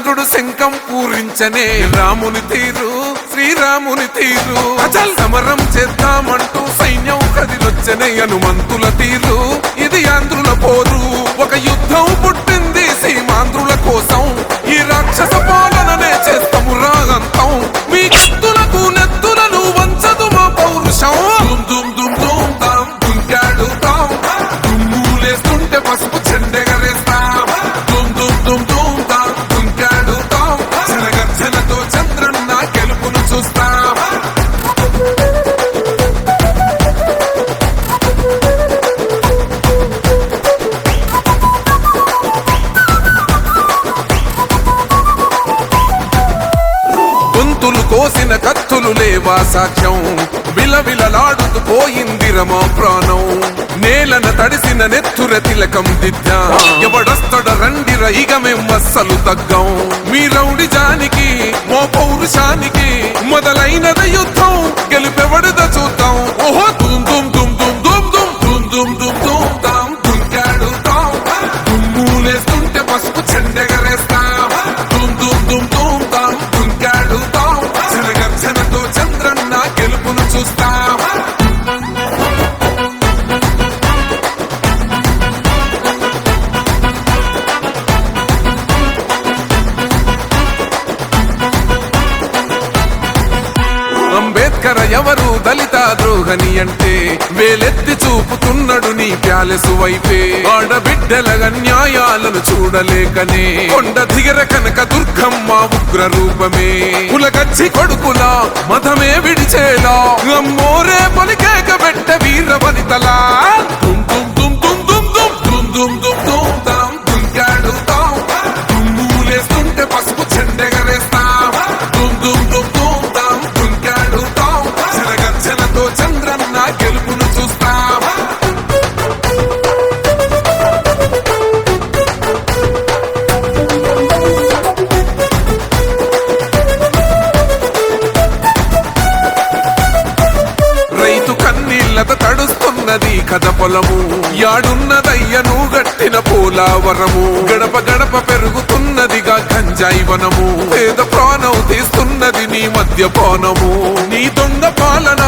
చంద్రుడు శంఖం పూరించనే రాముని తీరు శ్రీరాముని తీరు అచల్ సమరం చేద్దామంటూ సైన్యం కదిలొచ్చనే హనుమంతుల తీరు ఇది ఆంధ్రుల పోరు ఒక యుద్ధం పుట్టింది సీమాంధ్రుల కోసం ఈ రాక్షస పాలననే చేస్తాము రాగంతం మీ కత్తులకు నెత్తులను వంచదు మా పౌరుషం దుమ్ దుమ్ దుమ్ తాం దుంకాడుతాం దుమ్ములేస్తుంటే పసుపు చెండెగరేస్తాం దుమ్ దుమ్ దుమ్ దుమ్ తాం దుంకాడుతాం జనగర్జనతో చంద్రన్న గెలుపును చూస్తాం గొంతులు కోసిన కత్తులు లేవా సాక్ష్యం విలవిలలాడుతూ పోయింది రమా ప్రాణం నేలన తడిసిన నెత్తుర తిలకం దిద్దా ఎవడొస్తడ రండిర ఇక మేం అస్సలు తగ్గం మీ రౌడి జానికి మో పౌరుషానికి మొదలైనద యుద్ధం గెలుపెవడద చూద్దాం ఓహో దుమ్ దుమ్ దుమ్ దుమ్ దుమ్ దుమ్ దుమ్ దుమ్ దుమ్ దుమ్ తాం దుంకాడుతాం దుమ్ములేస్తుంటే పసుపు చెండెగరేస్తాం దుమ్ దుమ్ దుమ్ దుమ్ తాం దుంకాడుతాం జనగర్జనతో చంద్రన్న గెలుపును చూస్తాం అంబేద్కర్ ఎవరు దళిత ద్రోహని అంటే వేలెత్తి చూపుతున్నాడు నీ ప్యాలెసు వైపే ఆడబిడ్డల న్యాయాలను చూడలేకనే కొండ దిగర కనక దుర్గమ్మ ఉగ్ర రూపమే కులకచ్చి కొడుకులా మతమే విడిచేలా అమ్మోరే పలికేక పెట్ట వీర వనితలా దుమ్ దుమ్ దుమ్ దుమ్ దుమ్ దుమ్ దుమ్ దుమ్ దుమ్ తాం దుంకాడుతాం దుమ్ములేస్తుంటే పసుపు చెండెగరేస్తాం దుమ్ దుమ్ దుమ్ దుమ్ తాం దుంకాడుతాం జనగర్జనతో చంద్రన్న గెలుపును చూస్తాం రైతు కన్నీళ్లత తడుస్తున్నది కథ పొలము యాడున్నదయ్యను గట్టిన పోలావరము గడప గడప పెరుగుతున్నదిగా గంజాయి వనము పేద ప్రాణం తీస్తున్నది నీ మద్యపానము నీ దొంగ పాలన